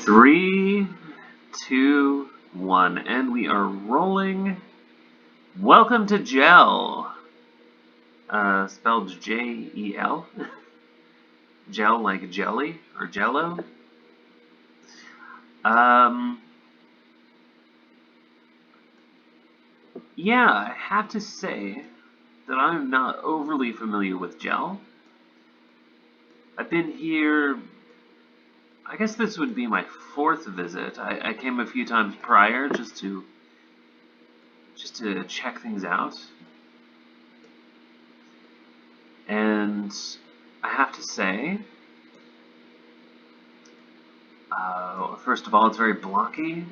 Three, two, one, and we are rolling. Welcome to Gel. Spelled J-E-L. Gel like jelly or jello. Yeah, I have to say that I'm not overly familiar with Gel. I've been here, I guess this would be my fourth visit. I came a few times prior just to check things out. And I have to say, first of all, it's very blocky.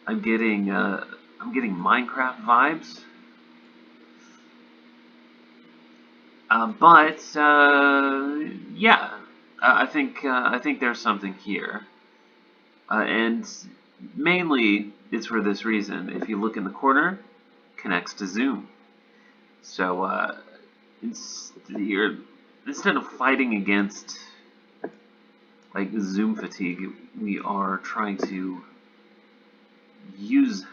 I'm getting Minecraft vibes. Yeah, I think there's something here, and mainly it's for this reason. If you look in the corner, connects to Zoom. So instead of fighting against like Zoom fatigue, we are trying to use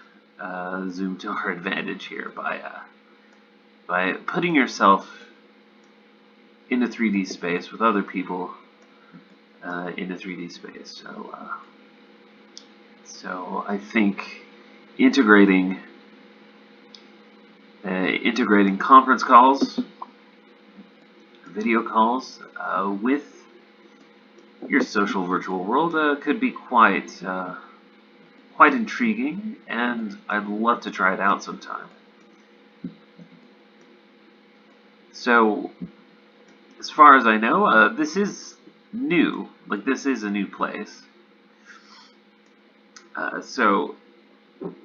Zoom to our advantage here by putting yourself in a 3D space with other people in a 3D space. So I think integrating conference calls, video calls with your social virtual world could be quite intriguing, and I'd love to try it out sometime. So, as far as I know, this is new. Like, this is a new place. So,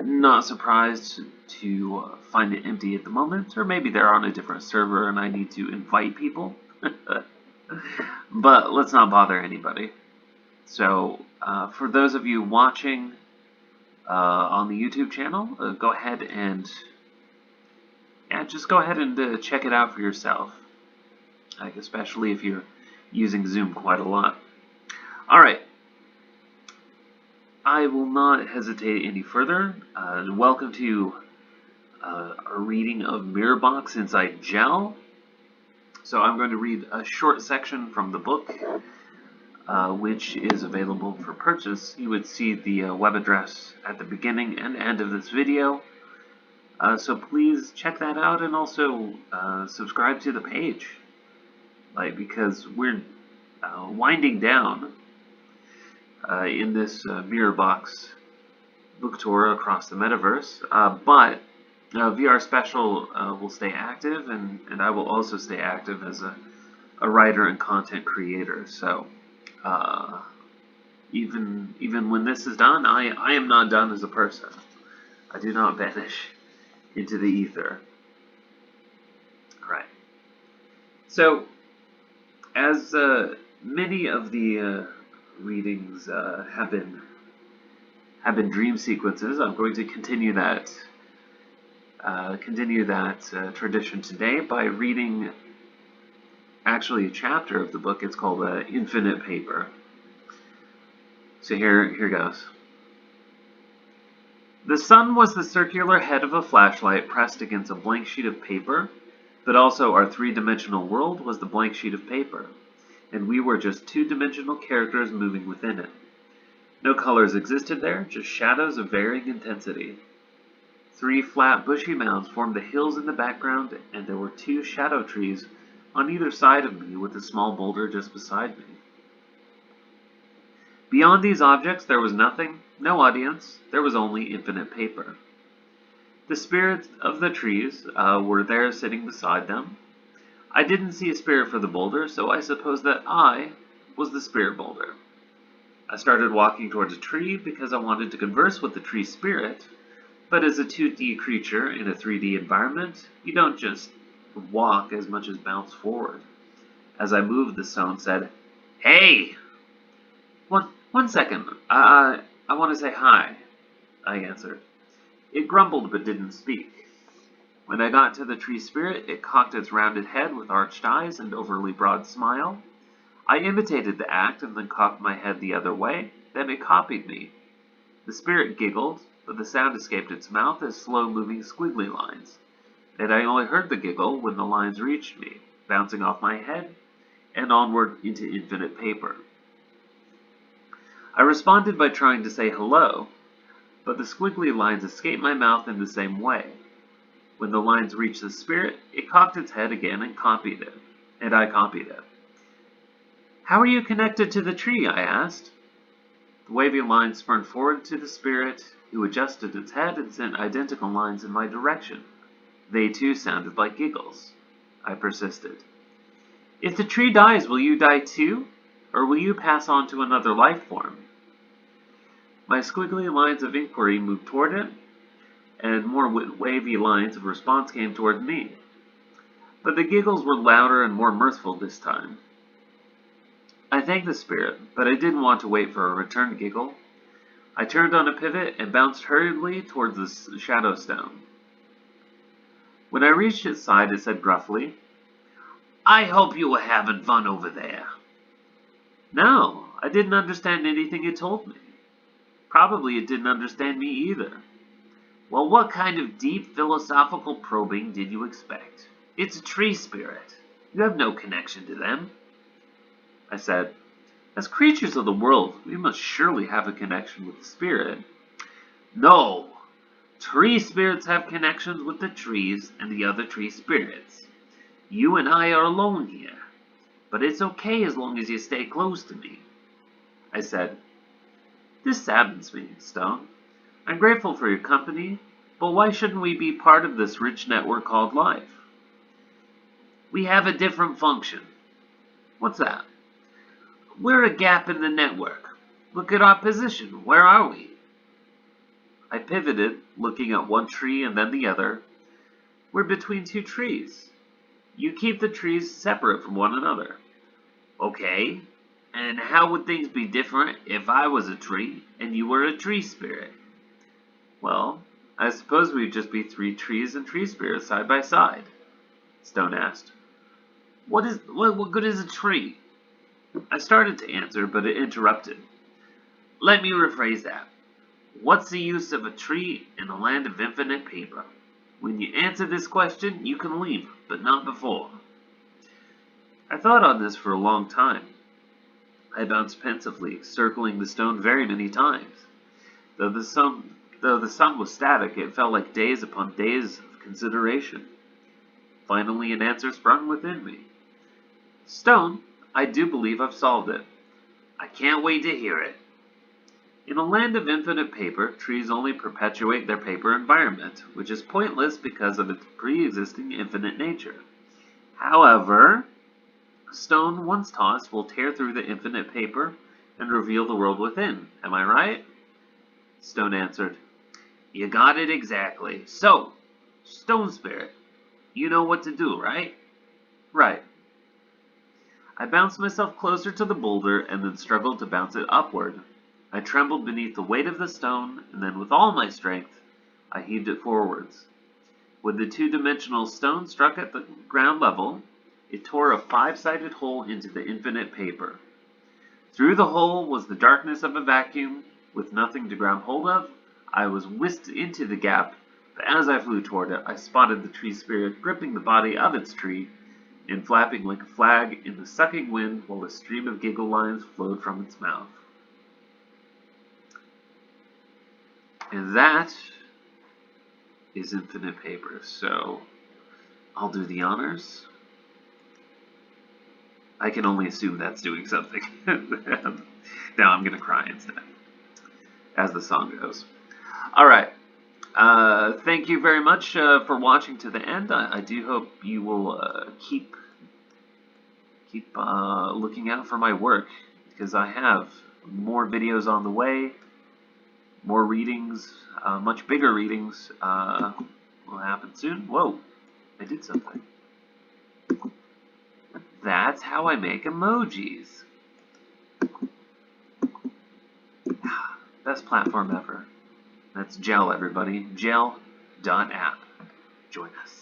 not surprised to find it empty at the moment, or maybe they're on a different server and I need to invite people. But let's not bother anybody. So, for those of you watching on the YouTube channel, go ahead and just go ahead and check it out for yourself, especially if you're using Zoom quite a lot. All right, I will not hesitate any further. Welcome to our reading of Mirrorbox Inside Gel. So I'm going to read a short section from the book, which is available for purchase. You would see the web address at the beginning and end of this video. So please check that out, and also subscribe to the page, because we're winding down in this Mirrorbox book tour across the metaverse. But VR Special will stay active, and I will also stay active as a writer and content creator. So even when this is done, I am not done as a person. I do not vanish into the ether. Alright. So, as many of the readings have been dream sequences, I'm going to continue that tradition today by reading actually a chapter of the book. It's called Infinite Paper. So here goes. The sun was the circular head of a flashlight pressed against a blank sheet of paper, but also our three-dimensional world was the blank sheet of paper, and we were just two-dimensional characters moving within it. No colors existed there, just shadows of varying intensity. 3 flat, bushy mounds formed the hills in the background, and there were 2 shadow trees on either side of me with a small boulder just beside me. Beyond these objects there was nothing, no audience, there was only infinite paper. The spirits of the trees were there sitting beside them. I didn't see a spirit for the boulder, so I suppose that I was the spirit boulder. I started walking towards a tree because I wanted to converse with the tree spirit, but as a 2D creature in a 3D environment, you don't just walk as much as bounce forward. As I moved, the stone said, "Hey! One second. I want to say hi," I answered. It grumbled but didn't speak. When I got to the tree spirit, it cocked its rounded head with arched eyes and overly broad smile. I imitated the act and then cocked my head the other way, Then it copied me. The spirit giggled, but the sound escaped its mouth as slow-moving squiggly lines, and I only heard the giggle when the lines reached me, bouncing off my head and onward into infinite paper. I responded by trying to say hello, but the squiggly lines escaped my mouth in the same way. When the lines reached the spirit, it cocked its head again and copied it, and I copied it. "How are you connected to the tree?" I asked. The wavy lines spurned forward to the spirit, who adjusted its head and sent identical lines in my direction. They too sounded like giggles. I persisted. "If the tree dies, will you die too? Or will you pass on to another life form?" My squiggly lines of inquiry moved toward it, and more wavy lines of response came toward me. But the giggles were louder and more mirthful this time. I thanked the spirit, but I didn't want to wait for a return giggle. I turned on a pivot and bounced hurriedly towards the shadow stone. When I reached its side, it said gruffly, "I hope you were having fun over there." No, I didn't understand anything it told me. Probably it didn't understand me either. "Well, what kind of deep philosophical probing did you expect? It's a tree spirit. You have no connection to them." I said, "As creatures of the world, we must surely have a connection with the spirit." "No! Tree spirits have connections with the trees and the other tree spirits. You and I are alone here, but it's okay as long as you stay close to me." I said, "This saddens me, Stone. I'm grateful for your company, but why shouldn't we be part of this rich network called life?" "We have a different function." "What's that?" "We're a gap in the network. Look at our position. Where are we?" I pivoted, looking at one tree and then the other. "We're between two trees. You keep the trees separate from one another." "Okay, and how would things be different if I was a tree and you were a tree spirit?" "Well, I suppose we'd just be three trees and tree spirits side by side." Stone asked. What good is a tree?" I started to answer, but it interrupted. "Let me rephrase that. What's the use of a tree in a land of infinite paper? When you answer this question, you can leave, but not before." I thought on this for a long time. I bounced pensively, circling the stone very many times. Though the sun was static, it felt like days upon days of consideration. Finally, an answer sprung within me. "Stone, I do believe I've solved it." "I can't wait to hear it." In a land of infinite paper, trees only perpetuate their paper environment, which is pointless because of its pre-existing infinite nature. However, a stone once tossed will tear through the infinite paper and reveal the world within. Am I right? Stone answered, "You got it exactly. So, Stone Spirit, you know what to do, right?" "Right." I bounced myself closer to the boulder and then struggled to bounce it upward. I trembled beneath the weight of the stone, and then with all my strength, I heaved it forwards. When the two-dimensional stone struck at the ground level, it tore a five-sided hole into the infinite paper. Through the hole was the darkness of a vacuum. With nothing to grab hold of, I was whisked into the gap, but as I flew toward it, I spotted the tree spirit gripping the body of its tree and flapping like a flag in the sucking wind while a stream of giggle lines flowed from its mouth. And that is infinite paper, so I'll do the honors. I can only assume that's doing something. Now I'm going to cry instead, as the song goes. Alright, thank you very much for watching to the end. I do hope you will keep looking out for my work, because I have more videos on the way. More readings, much bigger readings, will happen soon. Whoa, I did something. That's how I make emojis. Best platform ever. That's Gel, everybody. Gel.app. Join us.